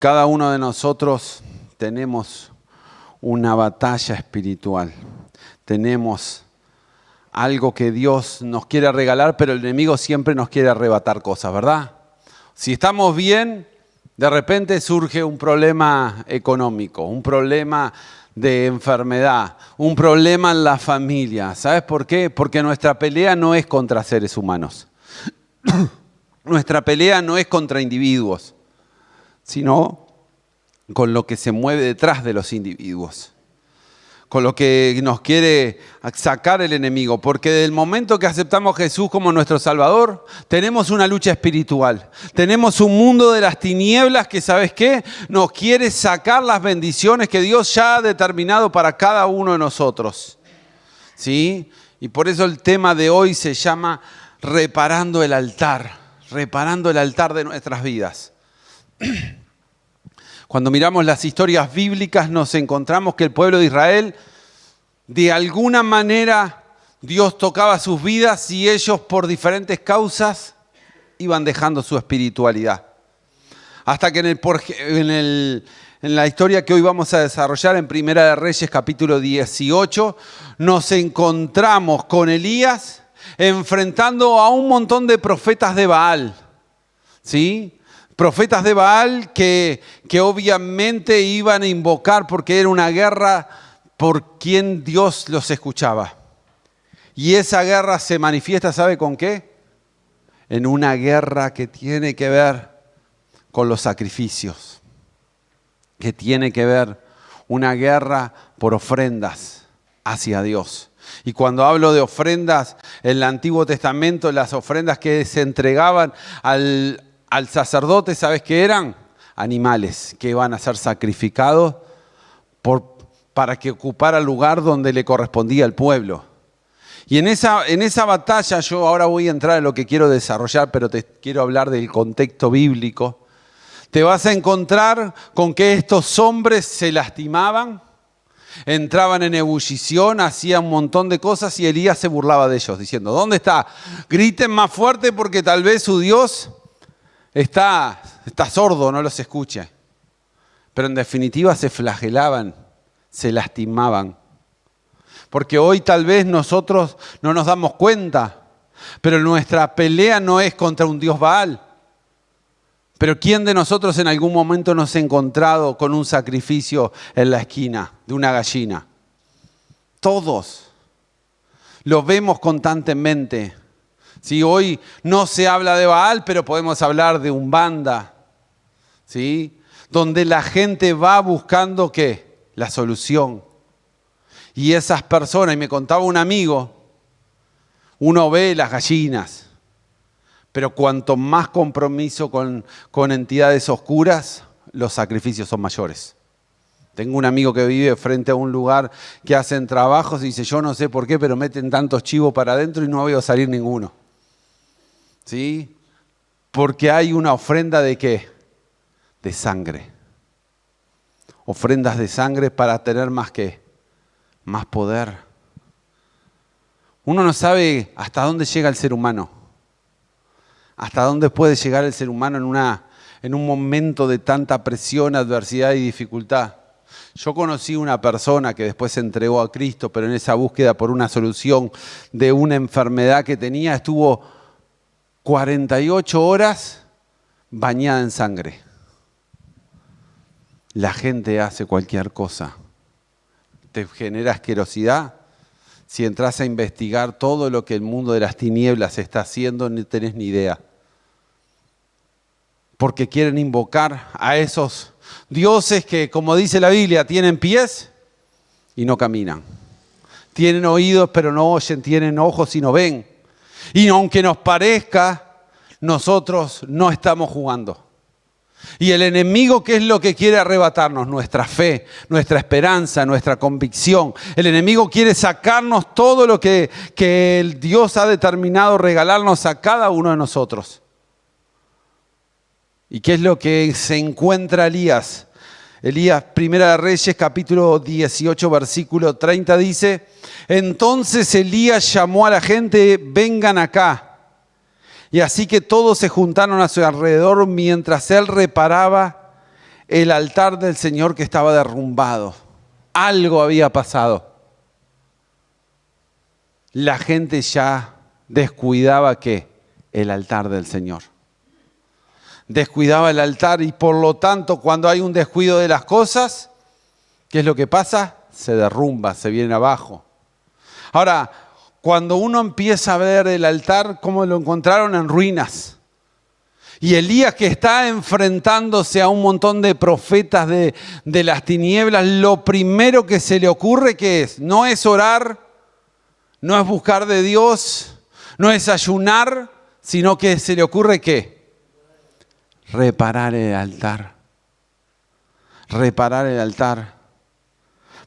Cada uno de nosotros tenemos una batalla espiritual. Tenemos algo que Dios nos quiere regalar, pero el enemigo siempre nos quiere arrebatar cosas, ¿verdad? Si estamos bien, de repente surge un problema económico, un problema de enfermedad, un problema en la familia. ¿Sabes por qué? Porque nuestra pelea no es contra seres humanos. Nuestra pelea no es contra individuos, sino con lo que se mueve detrás de los individuos, con lo que nos quiere sacar el enemigo. Porque del momento que aceptamos a Jesús como nuestro Salvador, tenemos una lucha espiritual. Tenemos un mundo de las tinieblas que, ¿sabes qué? Nos quiere sacar las bendiciones que Dios ya ha determinado para cada uno de nosotros. ¿Sí? Y por eso el tema de hoy se llama reparando el altar de nuestras vidas. Cuando miramos las historias bíblicas nos encontramos que el pueblo de Israel, de alguna manera, Dios tocaba sus vidas y ellos por diferentes causas iban dejando su espiritualidad. Hasta que en la historia que hoy vamos a desarrollar en Primera de Reyes capítulo 18, nos encontramos con Elías enfrentando a un montón de profetas de Baal, ¿sí? Profetas de Baal que obviamente iban a invocar porque era una guerra por quien Dios los escuchaba. Y esa guerra se manifiesta, ¿sabe con qué? En una guerra que tiene que ver con los sacrificios, que tiene que ver una guerra por ofrendas hacia Dios. Y cuando hablo de ofrendas, en el Antiguo Testamento, las ofrendas que se entregaban al sacerdote, ¿sabes qué eran? Animales que iban a ser sacrificados para que ocupara el lugar donde le correspondía al pueblo. Y en esa batalla, yo ahora voy a entrar en lo que quiero desarrollar, pero te quiero hablar del contexto bíblico. Te vas a encontrar con que estos hombres se lastimaban, entraban en ebullición, hacían un montón de cosas y Elías se burlaba de ellos, diciendo, ¿dónde está? Griten más fuerte porque tal vez su Dios está sordo, no los escucha. Pero en definitiva se flagelaban, se lastimaban. Porque hoy tal vez nosotros no nos damos cuenta, pero nuestra pelea no es contra un Dios Baal. Pero ¿quién de nosotros en algún momento nos ha encontrado con un sacrificio en la esquina de una gallina? Todos. Lo vemos constantemente. Sí, hoy no se habla de Baal, pero podemos hablar de Umbanda, ¿sí? Donde la gente va buscando ¿qué? La solución. Y esas personas, y me contaba un amigo, uno ve las gallinas, pero cuanto más compromiso con entidades oscuras, los sacrificios son mayores. Tengo un amigo que vive frente a un lugar que hacen trabajos y dice, yo no sé por qué, pero meten tantos chivos para adentro y no veo salir ninguno. ¿Sí? Porque hay una ofrenda de ¿qué? De sangre. Ofrendas de sangre para tener más ¿qué? Más poder. Uno no sabe hasta dónde llega el ser humano. Hasta dónde puede llegar el ser humano en un momento de tanta presión, adversidad y dificultad. Yo conocí una persona que después se entregó a Cristo, pero en esa búsqueda por una solución de una enfermedad que tenía, estuvo 48 horas bañada en sangre. La gente hace cualquier cosa. Te genera asquerosidad. Si entras a investigar todo lo que el mundo de las tinieblas está haciendo, no tenés ni idea. Porque quieren invocar a esos dioses que, como dice la Biblia, tienen pies y no caminan. Tienen oídos pero no oyen, tienen ojos y no ven. Y aunque nos parezca, nosotros no estamos jugando. Y el enemigo, ¿qué es lo que quiere arrebatarnos? Nuestra fe, nuestra esperanza, nuestra convicción. El enemigo quiere sacarnos todo lo que el Dios ha determinado regalarnos a cada uno de nosotros. ¿Y qué es lo que se encuentra Elías? Elías, Primera de Reyes, capítulo 18, versículo 30, dice, entonces Elías llamó a la gente, vengan acá. Y así que todos se juntaron a su alrededor mientras él reparaba el altar del Señor que estaba derrumbado. Algo había pasado. La gente ya descuidaba ¿qué? El altar del Señor. Descuidaba el altar y por lo tanto cuando hay un descuido de las cosas, ¿qué es lo que pasa? Se derrumba, se viene abajo. Ahora, cuando uno empieza a ver el altar, ¿cómo lo encontraron? En ruinas. Y Elías, que está enfrentándose a un montón de profetas de las tinieblas, lo primero que se le ocurre, ¿qué es? No es orar, no es buscar de Dios, no es ayunar, sino que se le ocurre ¿qué? Reparar el altar. Reparar el altar.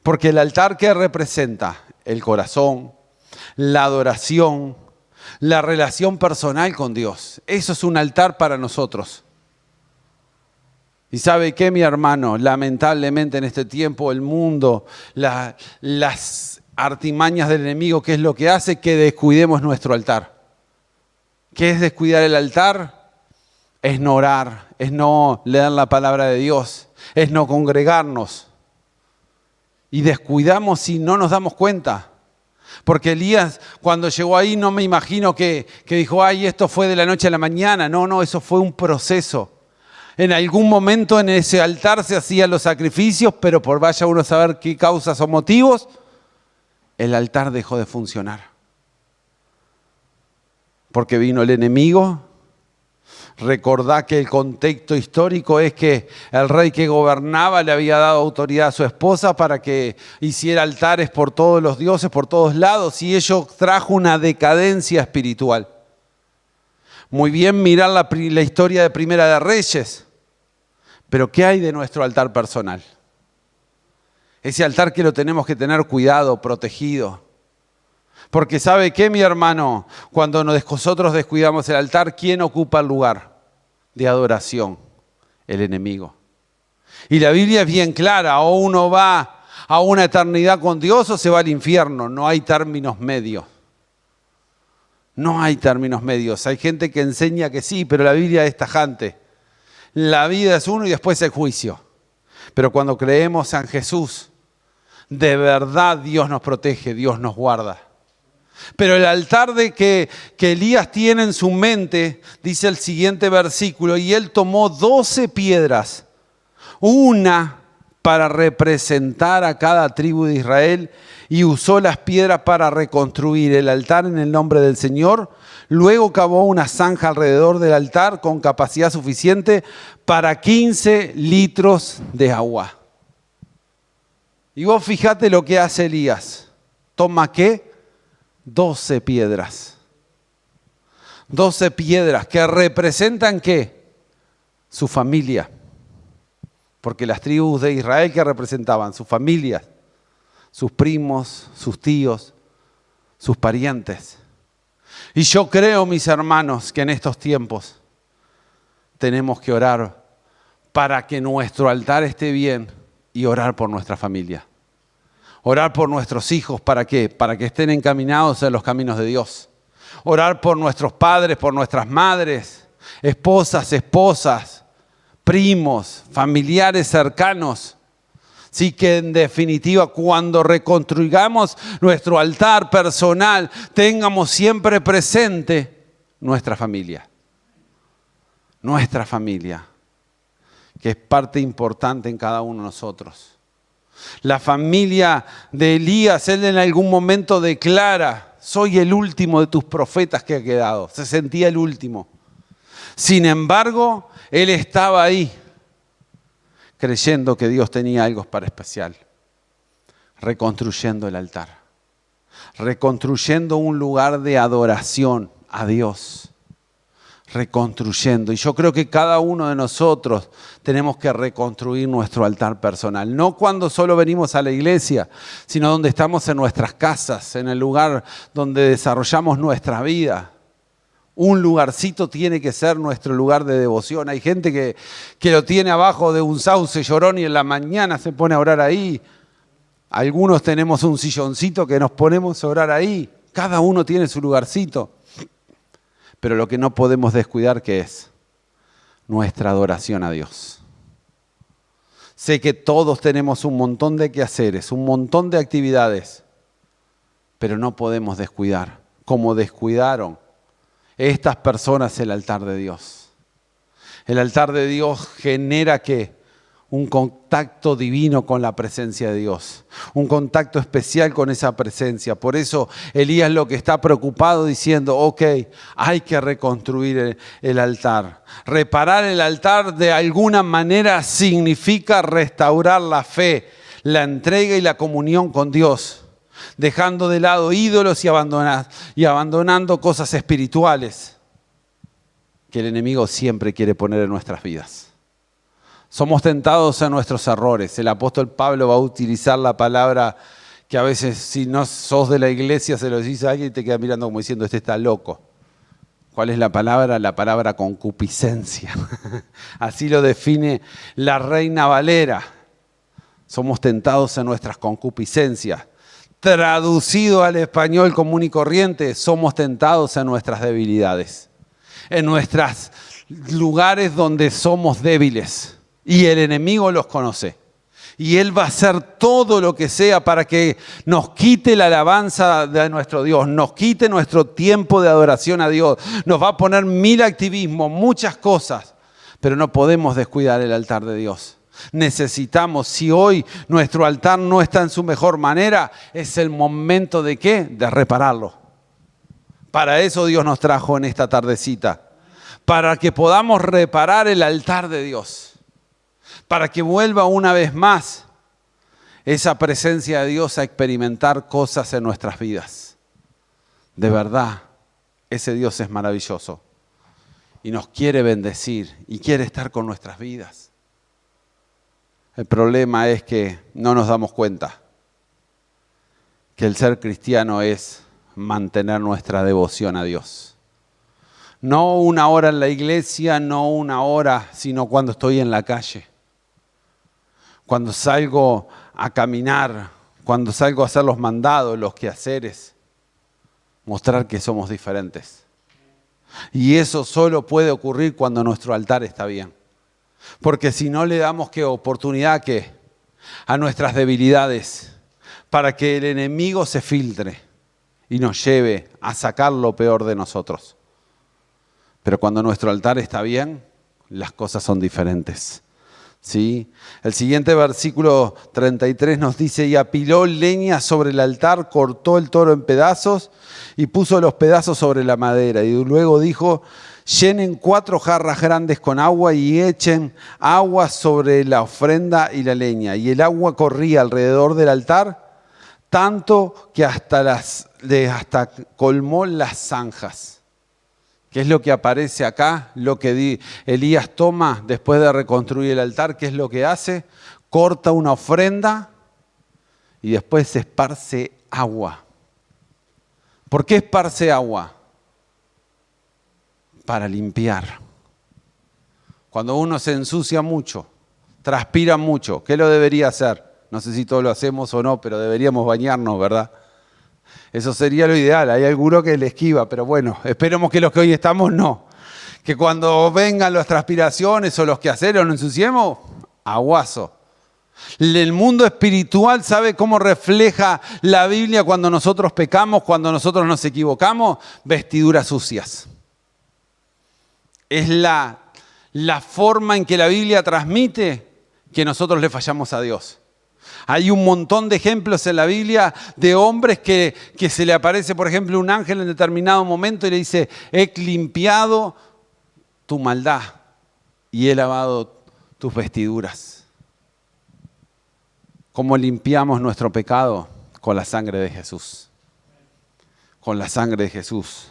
Porque el altar, ¿qué representa? El corazón, la adoración, la relación personal con Dios. Eso es un altar para nosotros. Y ¿sabe qué, mi hermano? Lamentablemente en este tiempo el mundo, las artimañas del enemigo, ¿qué es lo que hace? Que descuidemos nuestro altar. ¿Qué es descuidar el altar? Es no orar, es no leer la palabra de Dios, es no congregarnos. Y descuidamos y no nos damos cuenta. Porque Elías, cuando llegó ahí, no me imagino que dijo, ay, esto fue de la noche a la mañana. No, eso fue un proceso. En algún momento en ese altar se hacían los sacrificios, pero por vaya uno a saber qué causas o motivos, el altar dejó de funcionar. Porque vino el enemigo. Recordá que el contexto histórico es que el rey que gobernaba le había dado autoridad a su esposa para que hiciera altares por todos los dioses, por todos lados, y ello trajo una decadencia espiritual. Muy bien mirar la historia de Primera de Reyes, pero ¿qué hay de nuestro altar personal? Ese altar que lo tenemos que tener cuidado, protegido. Porque ¿sabe qué, mi hermano? Cuando nosotros descuidamos el altar, ¿quién ocupa el lugar de adoración? El enemigo. Y la Biblia es bien clara, o uno va a una eternidad con Dios o se va al infierno. No hay términos medios. No hay términos medios. Hay gente que enseña que sí, pero la Biblia es tajante. La vida es uno y después el juicio. Pero cuando creemos en Jesús, de verdad Dios nos protege, Dios nos guarda. Pero el altar que Elías tiene en su mente, dice el siguiente versículo, y él tomó 12 piedras, una para representar a cada tribu de Israel, y usó las piedras para reconstruir el altar en el nombre del Señor. Luego cavó una zanja alrededor del altar con capacidad suficiente para 15 litros de agua. Y vos fijate lo que hace Elías. ¿Toma qué? 12 piedras. 12 piedras que representan ¿qué? Su familia. Porque las tribus de Israel, ¿qué representaban? Sus familias, sus primos, sus tíos, sus parientes. Y yo creo, mis hermanos, que en estos tiempos tenemos que orar para que nuestro altar esté bien y orar por nuestra familia. Orar por nuestros hijos, ¿para qué? Para que estén encaminados en los caminos de Dios. Orar por nuestros padres, por nuestras madres, esposas, primos, familiares cercanos. Sí, que en definitiva, cuando reconstruyamos nuestro altar personal, tengamos siempre presente nuestra familia. Nuestra familia, que es parte importante en cada uno de nosotros. La familia de Elías, él en algún momento declara, soy el último de tus profetas que ha quedado. Se sentía el último. Sin embargo, él estaba ahí, creyendo que Dios tenía algo para especial. Reconstruyendo el altar. Reconstruyendo un lugar de adoración a Dios. Reconstruyendo. Y yo creo que cada uno de nosotros tenemos que reconstruir nuestro altar personal. No cuando solo venimos a la iglesia, sino donde estamos en nuestras casas, en el lugar donde desarrollamos nuestra vida. Un lugarcito tiene que ser nuestro lugar de devoción. Hay gente que lo tiene abajo de un sauce llorón y en la mañana se pone a orar ahí. Algunos tenemos un silloncito que nos ponemos a orar ahí. Cada uno tiene su lugarcito. Pero lo que no podemos descuidar, ¿qué es? Nuestra adoración a Dios. Sé que todos tenemos un montón de quehaceres, un montón de actividades, pero no podemos descuidar, como descuidaron estas personas el altar de Dios. El altar de Dios genera ¿qué? Un contacto divino con la presencia de Dios, un contacto especial con esa presencia. Por eso Elías lo que está preocupado diciendo, ok, hay que reconstruir el altar. Reparar el altar de alguna manera significa restaurar la fe, la entrega y la comunión con Dios, dejando de lado ídolos y abandonando cosas espirituales que el enemigo siempre quiere poner en nuestras vidas. Somos tentados a nuestros errores. El apóstol Pablo va a utilizar la palabra que a veces si no sos de la iglesia se lo dice a alguien y te queda mirando como diciendo, este está loco. ¿Cuál es la palabra? La palabra concupiscencia. Así lo define la Reina Valera. Somos tentados a nuestras concupiscencias. Traducido al español común y corriente, somos tentados a nuestras debilidades. En nuestros lugares donde somos débiles. Y el enemigo los conoce. Y Él va a hacer todo lo que sea para que nos quite la alabanza de nuestro Dios, nos quite nuestro tiempo de adoración a Dios. Nos va a poner mil activismos, muchas cosas, pero no podemos descuidar el altar de Dios. Necesitamos, si hoy nuestro altar no está en su mejor manera, es el momento de ¿qué? De repararlo. Para eso Dios nos trajo en esta tardecita, para que podamos reparar el altar de Dios. Para que vuelva una vez más esa presencia de Dios a experimentar cosas en nuestras vidas. De verdad, ese Dios es maravilloso y nos quiere bendecir y quiere estar con nuestras vidas. El problema es que no nos damos cuenta que el ser cristiano es mantener nuestra devoción a Dios. No una hora en la iglesia, no una hora, sino cuando estoy en la calle. Cuando salgo a caminar, cuando salgo a hacer los mandados, los quehaceres, mostrar que somos diferentes. Y eso solo puede ocurrir cuando nuestro altar está bien. Porque si no le damos ¿qué? Oportunidad ¿qué? A nuestras debilidades, para que el enemigo se filtre y nos lleve a sacar lo peor de nosotros. Pero cuando nuestro altar está bien, las cosas son diferentes. ¿Sí? El siguiente versículo 33 nos dice, y apiló leña sobre el altar, cortó el toro en pedazos y puso los pedazos sobre la madera. Y luego dijo, llenen 4 jarras grandes con agua y echen agua sobre la ofrenda y la leña. Y el agua corría alrededor del altar, tanto que hasta colmó las zanjas. ¿Qué es lo que aparece acá? Lo que Elías toma después de reconstruir el altar. ¿Qué es lo que hace? Corta una ofrenda y después se esparce agua. ¿Por qué esparce agua? Para limpiar. Cuando uno se ensucia mucho, transpira mucho, ¿qué lo debería hacer? No sé si todos lo hacemos o no, pero deberíamos bañarnos, ¿verdad? Eso sería lo ideal. Hay alguno que le esquiva, pero bueno, esperemos que los que hoy estamos no. Que cuando vengan las transpiraciones o los quehaceres nos ensuciemos, aguazo. El mundo espiritual, ¿sabe cómo refleja la Biblia cuando nosotros pecamos, cuando nosotros nos equivocamos? Vestiduras sucias. Es la forma en que la Biblia transmite que nosotros le fallamos a Dios. Hay un montón de ejemplos en la Biblia de hombres que se le aparece, por ejemplo, un ángel en determinado momento y le dice, he limpiado tu maldad y he lavado tus vestiduras. ¿Cómo limpiamos nuestro pecado? Con la sangre de Jesús. Con la sangre de Jesús,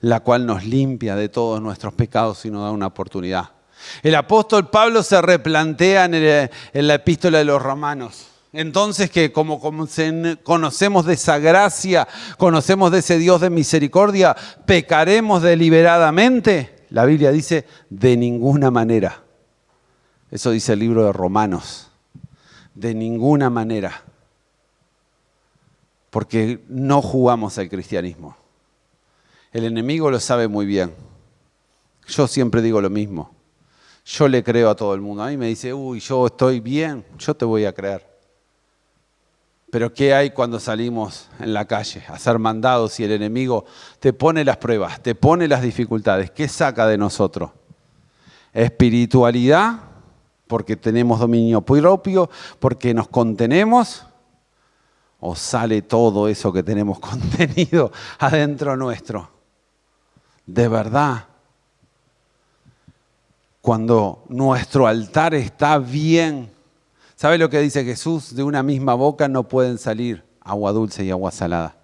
la cual nos limpia de todos nuestros pecados y nos da una oportunidad. El apóstol Pablo se replantea en la epístola de los Romanos. Entonces, que como conocemos de esa gracia, conocemos de ese Dios de misericordia, ¿pecaremos deliberadamente? La Biblia dice, de ninguna manera. Eso dice el libro de Romanos. De ninguna manera. Porque no jugamos al cristianismo. El enemigo lo sabe muy bien. Yo siempre digo lo mismo. Yo le creo a todo el mundo. A mí me dice, uy, yo estoy bien, yo te voy a creer. Pero ¿qué hay cuando salimos en la calle a ser mandados y el enemigo te pone las pruebas, te pone las dificultades? ¿Qué saca de nosotros? Espiritualidad, porque tenemos dominio propio, porque nos contenemos, o sale todo eso que tenemos contenido adentro nuestro. De verdad, cuando nuestro altar está bien, ¿sabe lo que dice Jesús? De una misma boca no pueden salir agua dulce y agua salada.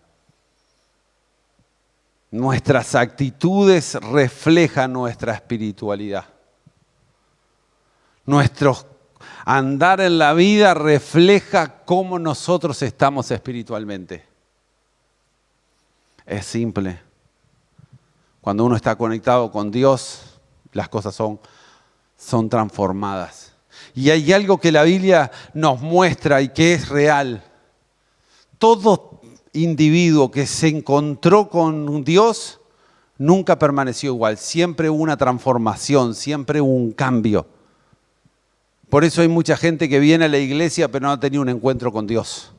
Nuestras actitudes reflejan nuestra espiritualidad. Nuestro andar en la vida refleja cómo nosotros estamos espiritualmente. Es simple. Cuando uno está conectado con Dios, las cosas son transformadas. Y hay algo que la Biblia nos muestra y que es real. Todo individuo que se encontró con Dios nunca permaneció igual. Siempre hubo una transformación, siempre hubo un cambio. Por eso hay mucha gente que viene a la iglesia pero no ha tenido un encuentro con Dios.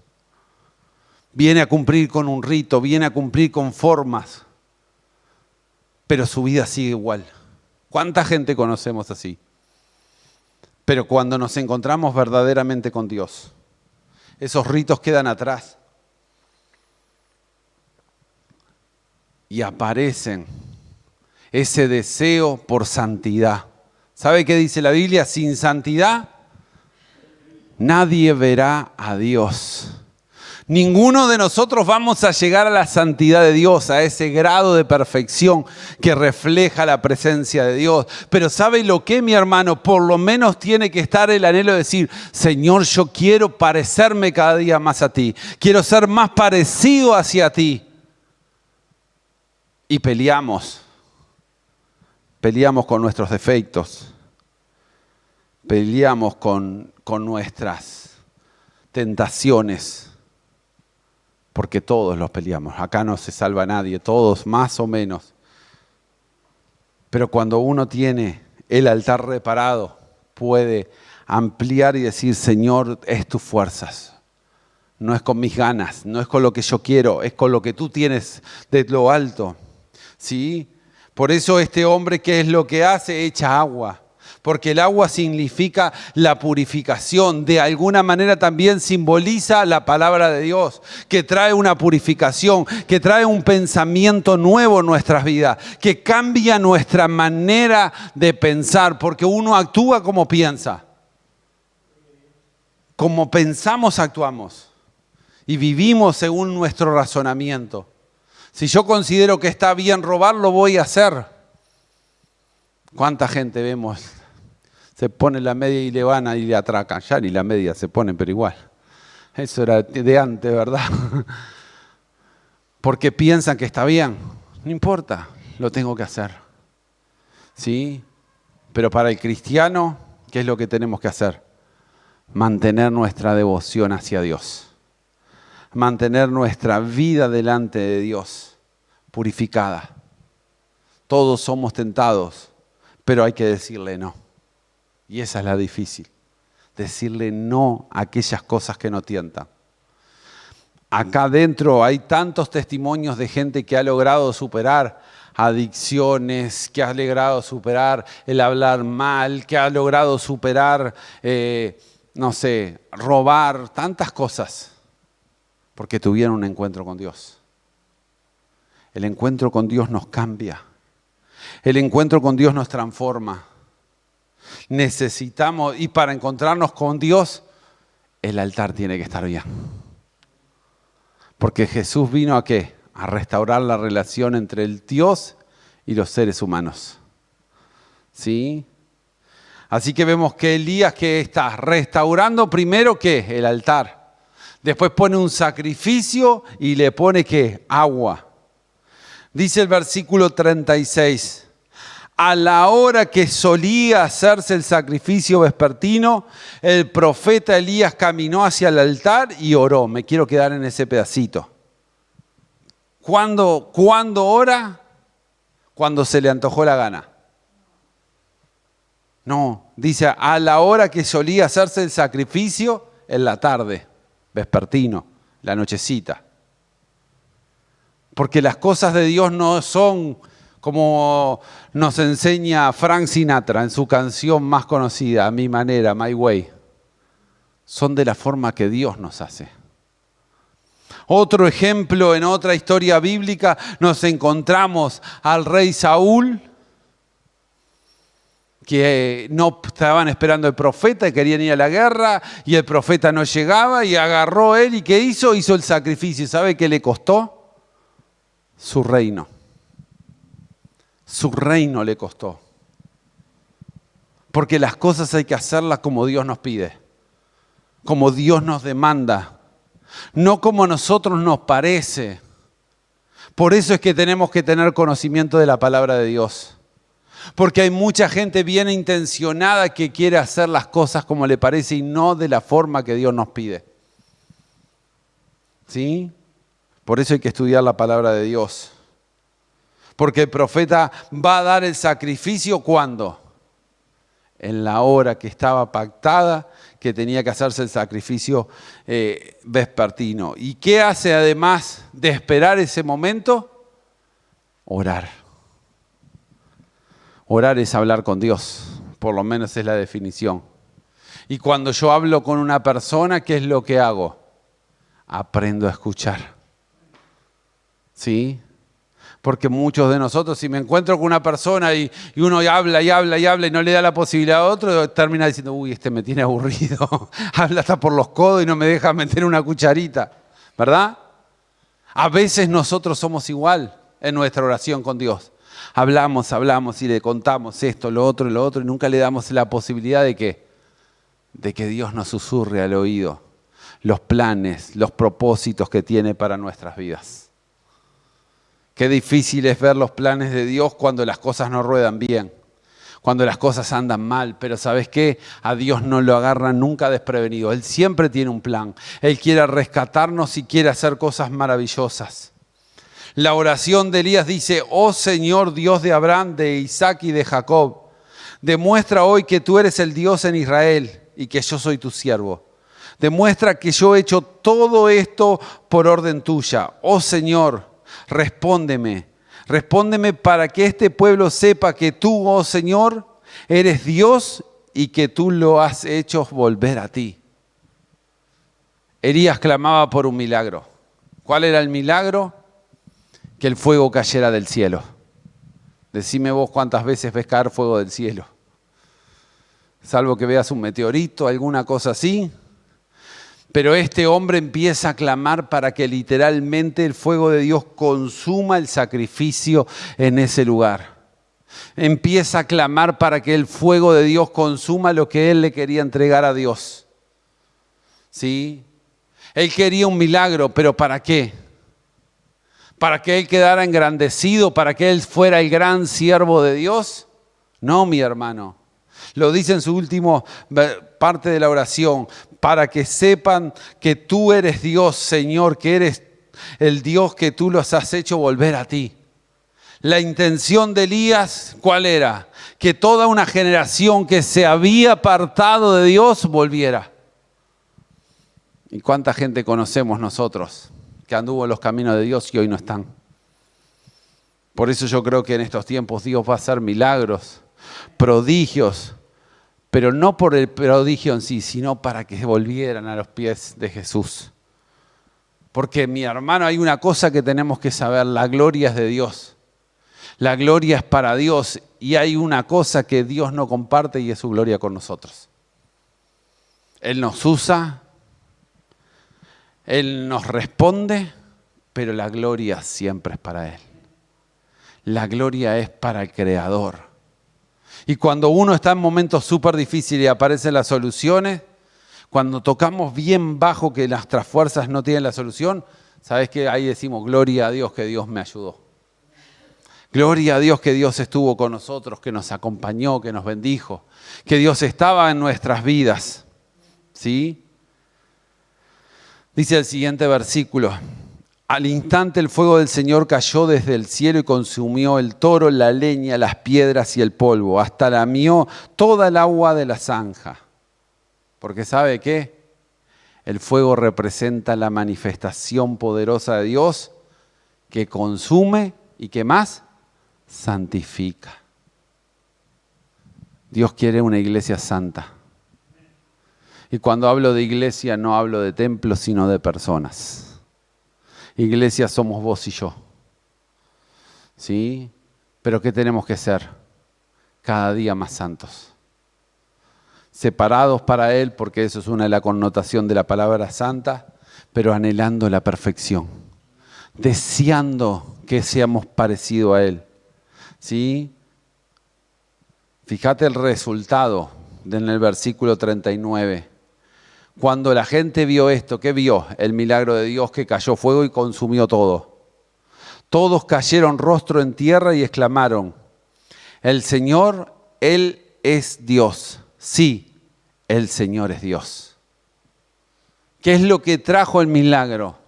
Viene a cumplir con un rito, viene a cumplir con formas, pero su vida sigue igual. ¿Cuánta gente conocemos así? Pero cuando nos encontramos verdaderamente con Dios, esos ritos quedan atrás y aparecen ese deseo por santidad. ¿Sabe qué dice la Biblia? Sin santidad nadie verá a Dios. Ninguno de nosotros vamos a llegar a la santidad de Dios, a ese grado de perfección que refleja la presencia de Dios. Pero ¿sabe lo que, mi hermano? Por lo menos tiene que estar el anhelo de decir, Señor, yo quiero parecerme cada día más a ti. Quiero ser más parecido hacia ti. Y peleamos con nuestros defectos. Peleamos con nuestras tentaciones. Porque todos los peleamos. Acá no se salva nadie, todos más o menos. Pero cuando uno tiene el altar reparado, puede ampliar y decir, Señor, es tus fuerzas. No es con mis ganas, no es con lo que yo quiero, es con lo que tú tienes de lo alto. ¿Sí? Por eso este hombre, ¿qué es lo que hace? Echa agua. Porque el agua significa la purificación. De alguna manera también simboliza la palabra de Dios, que trae una purificación, que trae un pensamiento nuevo en nuestras vidas, que cambia nuestra manera de pensar, porque uno actúa como piensa. Como pensamos, actuamos. Y vivimos según nuestro razonamiento. Si yo considero que está bien robar, lo voy a hacer. ¿Cuánta gente vemos? Se pone la media y le van y le atracan. Ya ni la media se ponen, pero igual. Eso era de antes, ¿verdad? Porque piensan que está bien. No importa, lo tengo que hacer. ¿Sí? Pero para el cristiano, ¿qué es lo que tenemos que hacer? Mantener nuestra devoción hacia Dios. Mantener nuestra vida delante de Dios, purificada. Todos somos tentados, pero hay que decirle no. Y esa es la difícil. Decirle no a aquellas cosas que nos tientan. Acá adentro hay tantos testimonios de gente que ha logrado superar adicciones, que ha logrado superar el hablar mal, que ha logrado superar, robar, tantas cosas. Porque tuvieron un encuentro con Dios. El encuentro con Dios nos cambia. El encuentro con Dios nos transforma. Necesitamos, y para encontrarnos con Dios, el altar tiene que estar bien. Porque Jesús vino ¿a qué? A restaurar la relación entre el Dios y los seres humanos. ¿Sí? Así que vemos que Elías que está restaurando primero ¿qué? El altar. Después pone un sacrificio y le pone ¿qué? Agua. Dice el versículo 36. A la hora que solía hacerse el sacrificio vespertino, el profeta Elías caminó hacia el altar y oró. Me quiero quedar en ese pedacito. ¿Cuándo ora? Cuando se le antojó la gana. No, dice a la hora que solía hacerse el sacrificio en la tarde, vespertino, la nochecita. Porque las cosas de Dios no son como nos enseña Frank Sinatra en su canción más conocida, A Mi Manera, My Way. Son de la forma que Dios nos hace. Otro ejemplo, en otra historia bíblica, nos encontramos al rey Saúl, que no estaban esperando el profeta, querían ir a la guerra, y el profeta no llegaba, y agarró él, ¿y qué hizo? Hizo el sacrificio. ¿Sabe qué le costó? Su reino. Su reino le costó. Porque las cosas hay que hacerlas como Dios nos pide, como Dios nos demanda, no como a nosotros nos parece. Por eso es que tenemos que tener conocimiento de la palabra de Dios. Porque hay mucha gente bien intencionada que quiere hacer las cosas como le parece y no de la forma que Dios nos pide. ¿Sí? Por eso hay que estudiar la palabra de Dios. Porque el profeta va a dar el sacrificio ¿cuándo? En la hora que estaba pactada, que tenía que hacerse el sacrificio vespertino. ¿Y qué hace además de esperar ese momento? Orar. Orar es hablar con Dios, por lo menos es la definición. Y cuando yo hablo con una persona, ¿qué es lo que hago? Aprendo a escuchar. ¿Sí? Porque muchos de nosotros, si me encuentro con una persona y uno habla y habla y habla y no le da la posibilidad a otro, termina diciendo, uy, este me tiene aburrido. Habla hasta por los codos y no me deja meter una cucharita. ¿Verdad? A veces nosotros somos igual en nuestra oración con Dios. Hablamos y le contamos esto, lo otro y nunca le damos la posibilidad de que Dios nos susurre al oído los planes, los propósitos que tiene para nuestras vidas. Qué difícil es ver los planes de Dios cuando las cosas no ruedan bien, cuando las cosas andan mal. Pero ¿sabes qué? A Dios no lo agarra nunca desprevenido. Él siempre tiene un plan. Él quiere rescatarnos y quiere hacer cosas maravillosas. La oración de Elías dice, oh Señor Dios de Abraham, de Isaac y de Jacob, demuestra hoy que tú eres el Dios en Israel y que yo soy tu siervo. Demuestra que yo he hecho todo esto por orden tuya. Oh Señor, respóndeme para que este pueblo sepa que tú, oh Señor, eres Dios y que tú lo has hecho volver a ti. Elías clamaba por un milagro. ¿Cuál era el milagro? Que el fuego cayera del cielo. Decime vos cuántas veces ves caer fuego del cielo. Salvo que veas un meteorito, alguna cosa así. Pero este hombre empieza a clamar para que literalmente el fuego de Dios consuma el sacrificio en ese lugar. Empieza a clamar para que el fuego de Dios consuma lo que él le quería entregar a Dios. ¿Sí? Él quería un milagro, pero ¿para qué? ¿Para que él quedara engrandecido? ¿Para que él fuera el gran siervo de Dios? No, mi hermano. Lo dice en su última parte de la oración. Para que sepan que tú eres Dios, Señor, que eres el Dios que tú los has hecho volver a ti. La intención de Elías, ¿cuál era? Que toda una generación que se había apartado de Dios volviera. ¿Y cuánta gente conocemos nosotros que anduvo en los caminos de Dios y hoy no están? Por eso yo creo que en estos tiempos Dios va a hacer milagros, prodigios, pero no por el prodigio en sí, sino para que volvieran a los pies de Jesús. Porque, mi hermano, hay una cosa que tenemos que saber, la gloria es de Dios. La gloria es para Dios y hay una cosa que Dios no comparte y es su gloria con nosotros. Él nos usa, Él nos responde, pero la gloria siempre es para Él. La gloria es para el Creador. Y cuando uno está en momentos súper difíciles y aparecen las soluciones, cuando tocamos bien bajo que nuestras fuerzas no tienen la solución, ¿sabes qué? Ahí decimos, gloria a Dios que Dios me ayudó. Gloria a Dios que Dios estuvo con nosotros, que nos acompañó, que nos bendijo, que Dios estaba en nuestras vidas. ¿Sí? Dice el siguiente versículo, Al instante el fuego del Señor cayó desde el cielo y consumió el toro, la leña, las piedras y el polvo, hasta lamió toda el agua de la zanja. Porque ¿sabe qué? El fuego representa la manifestación poderosa de Dios que consume y que más santifica. Dios quiere una iglesia santa. Y cuando hablo de iglesia no hablo de templos, sino de personas. Iglesia somos vos y yo. ¿Sí? Pero ¿qué tenemos que ser? Cada día más santos. Separados para Él, porque eso es una de las connotaciones de la palabra santa, pero anhelando la perfección. Deseando que seamos parecidos a Él. ¿Sí? Fíjate el resultado en el versículo 39. Cuando la gente vio esto, ¿qué vio? El milagro de Dios, que cayó fuego y consumió todo. Todos cayeron rostro en tierra y exclamaron: el Señor, Él es Dios. Sí, el Señor es Dios. ¿Qué es lo que trajo el milagro?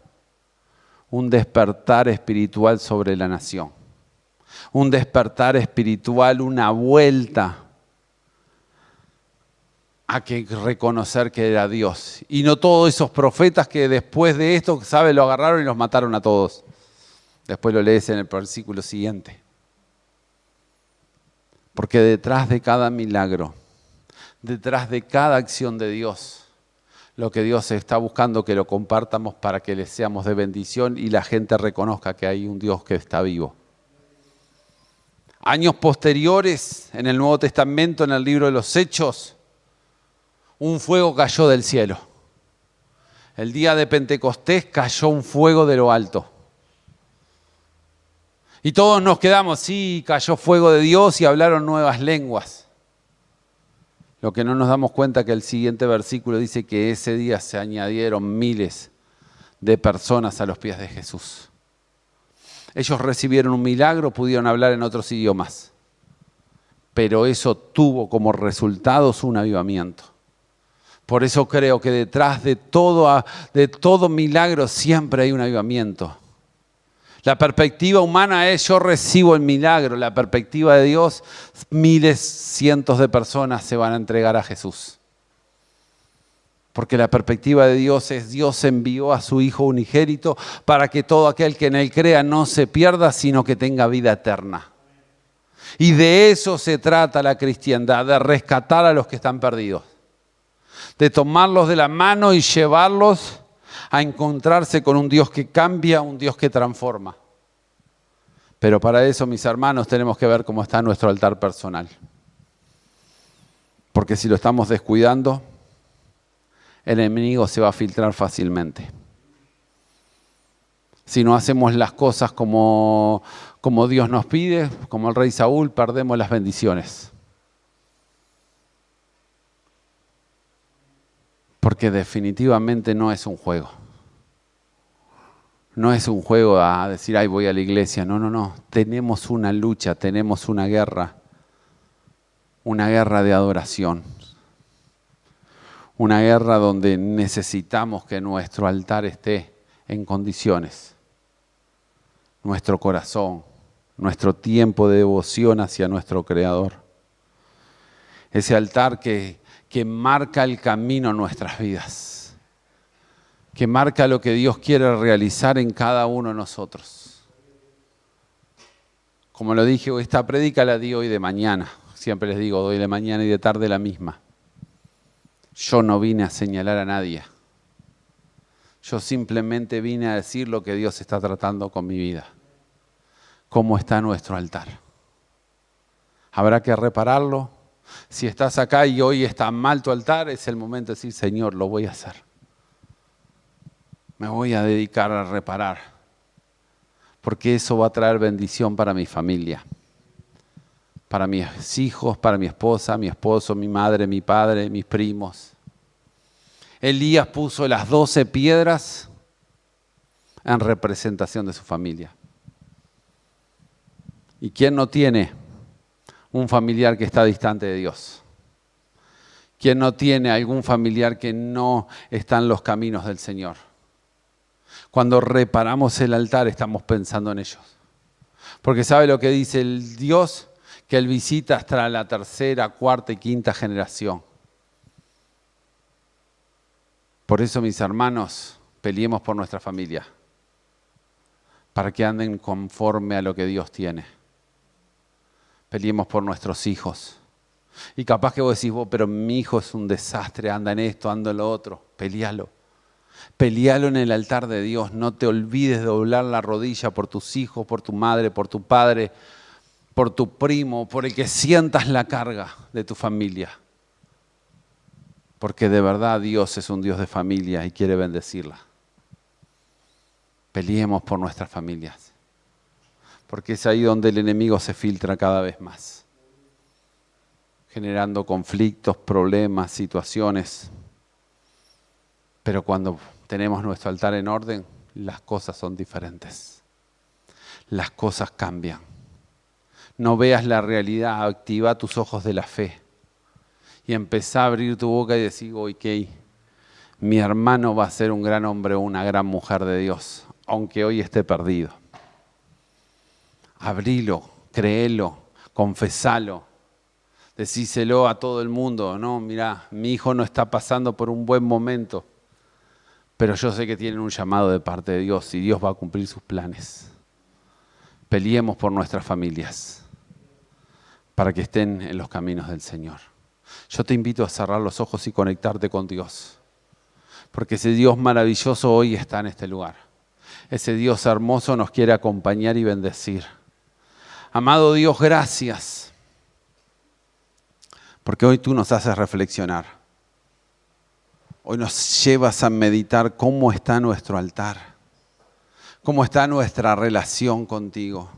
Un despertar espiritual sobre la nación. Un despertar espiritual, una vuelta a que reconocer que era Dios. Y no todos esos profetas que después de esto, ¿sabe? Lo agarraron y los mataron a todos. Después lo lees en el versículo siguiente. Porque detrás de cada milagro, detrás de cada acción de Dios, lo que Dios está buscando que lo compartamos para que le seamos de bendición y la gente reconozca que hay un Dios que está vivo. Años posteriores, en el Nuevo Testamento, en el libro de los Hechos, un fuego cayó del cielo. El día de Pentecostés cayó un fuego de lo alto. Y todos nos quedamos, sí, cayó fuego de Dios y hablaron nuevas lenguas. Lo que no nos damos cuenta que el siguiente versículo dice que ese día se añadieron miles de personas a los pies de Jesús. Ellos recibieron un milagro, pudieron hablar en otros idiomas. Pero eso tuvo como resultado un avivamiento. Por eso creo que detrás de todo milagro siempre hay un avivamiento. La perspectiva humana es: yo recibo el milagro. La perspectiva de Dios, miles, cientos de personas se van a entregar a Jesús. Porque la perspectiva de Dios es: Dios envió a su Hijo unigénito para que todo aquel que en Él crea no se pierda, sino que tenga vida eterna. Y de eso se trata la cristiandad, de rescatar a los que están perdidos. De tomarlos de la mano y llevarlos a encontrarse con un Dios que cambia, un Dios que transforma. Pero para eso, mis hermanos, tenemos que ver cómo está nuestro altar personal. Porque si lo estamos descuidando, el enemigo se va a filtrar fácilmente. Si no hacemos las cosas como Dios nos pide, como el rey Saúl, perdemos las bendiciones. Porque definitivamente no es un juego. No es un juego a decir: ay, voy a la iglesia. No. Tenemos una lucha, tenemos una guerra de adoración. Una guerra donde necesitamos que nuestro altar esté en condiciones. Nuestro corazón, nuestro tiempo de devoción hacia nuestro Creador. Ese altar que marca el camino en nuestras vidas, que marca lo que Dios quiere realizar en cada uno de nosotros. Como lo dije, esta prédica la di hoy de mañana. Siempre les digo, doy de mañana y de tarde la misma. Yo no vine a señalar a nadie. Yo simplemente vine a decir lo que Dios está tratando con mi vida. ¿Cómo está nuestro altar? ¿Habrá que repararlo? Si estás acá y hoy está mal tu altar, es el momento de decir: Señor, lo voy a hacer. Me voy a dedicar a reparar. Porque eso va a traer bendición para mi familia. Para mis hijos, para mi esposa, mi esposo, mi madre, mi padre, mis primos. Elías puso las 12 piedras en representación de su familia. ¿Y quién no tiene un familiar que está distante de Dios? ¿Quién no tiene algún familiar que no está en los caminos del Señor? Cuando reparamos el altar estamos pensando en ellos. Porque ¿sabe lo que dice el Dios? Que Él visita hasta la tercera, cuarta y quinta generación. Por eso, mis hermanos, peleemos por nuestra familia. Para que anden conforme a lo que Dios tiene. Peleemos por nuestros hijos. Y capaz que vos decís, pero mi hijo es un desastre, anda en esto, anda en lo otro. Pelealo. Pelealo en el altar de Dios. No te olvides de doblar la rodilla por tus hijos, por tu madre, por tu padre, por tu primo, por el que sientas la carga de tu familia. Porque de verdad Dios es un Dios de familia y quiere bendecirla. Peleemos por nuestras familias. Porque es ahí donde el enemigo se filtra cada vez más. Generando conflictos, problemas, situaciones. Pero cuando tenemos nuestro altar en orden, las cosas son diferentes. Las cosas cambian. No veas la realidad, activa tus ojos de la fe. Y empezá a abrir tu boca y decir, ok, mi hermano va a ser un gran hombre o una gran mujer de Dios, aunque hoy esté perdido. Abrilo, créelo, confesalo. Decíselo a todo el mundo, no, mirá, mi hijo no está pasando por un buen momento, pero yo sé que tienen un llamado de parte de Dios y Dios va a cumplir sus planes. Peleemos por nuestras familias para que estén en los caminos del Señor. Yo te invito a cerrar los ojos y conectarte con Dios, porque ese Dios maravilloso hoy está en este lugar. Ese Dios hermoso nos quiere acompañar y bendecir. Amado Dios, gracias, porque hoy tú nos haces reflexionar. Hoy nos llevas a meditar cómo está nuestro altar, cómo está nuestra relación contigo.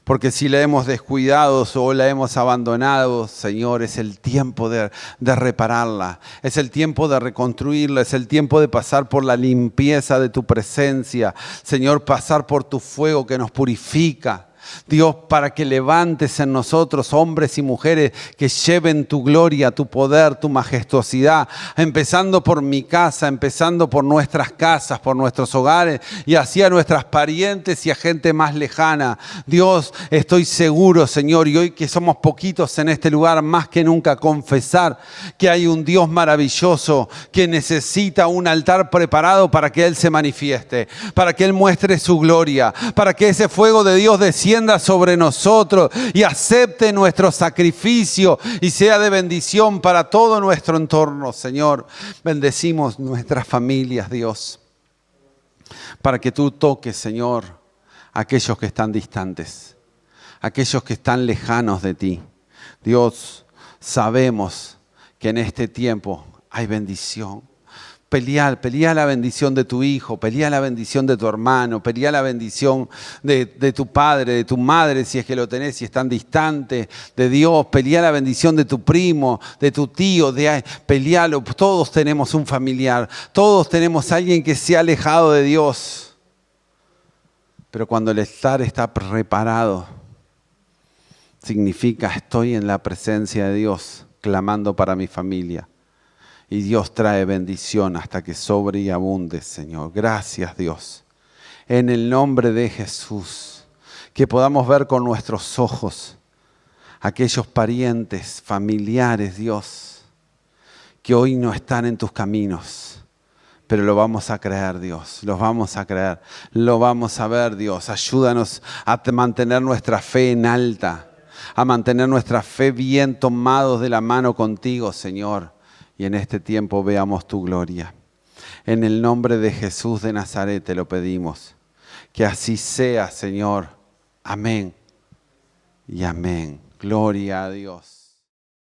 Porque si la hemos descuidado o la hemos abandonado, Señor, es el tiempo de repararla, es el tiempo de reconstruirla, es el tiempo de pasar por la limpieza de tu presencia. Señor, pasar por tu fuego que nos purifica. Dios, para que levantes en nosotros hombres y mujeres que lleven tu gloria, tu poder, tu majestuosidad, empezando por mi casa, empezando por nuestras casas, por nuestros hogares y así a nuestras parientes y a gente más lejana. Dios, estoy seguro, Señor, y hoy que somos poquitos en este lugar, más que nunca confesar que hay un Dios maravilloso que necesita un altar preparado para que Él se manifieste, para que Él muestre su gloria, para que ese fuego de Dios descienda sobre nosotros y acepte nuestro sacrificio y sea de bendición para todo nuestro entorno, Señor. Bendecimos nuestras familias, Dios, para que tú toques, Señor, a aquellos que están distantes, aquellos que están lejanos de ti. Dios, sabemos que en este tiempo hay bendición. Pelea la bendición de tu hijo, pelea la bendición de tu hermano, pelea la bendición de tu padre, de tu madre, si es que lo tenés, si están distantes de Dios. Pelea la bendición de tu primo, de tu tío, pelealo. Todos tenemos un familiar, todos tenemos a alguien que se ha alejado de Dios. Pero cuando el altar está preparado, significa estoy en la presencia de Dios, clamando para mi familia. Y Dios trae bendición hasta que sobre y abunde, Señor. Gracias, Dios. En el nombre de Jesús, que podamos ver con nuestros ojos aquellos parientes, familiares, Dios, que hoy no están en tus caminos, pero lo vamos a creer, Dios. Lo vamos a creer, lo vamos a ver, Dios. Ayúdanos a mantener nuestra fe en alta, a mantener nuestra fe bien tomados de la mano contigo, Señor. Y en este tiempo veamos tu gloria. En el nombre de Jesús de Nazaret te lo pedimos. Que así sea, Señor. Amén y amén. Gloria a Dios.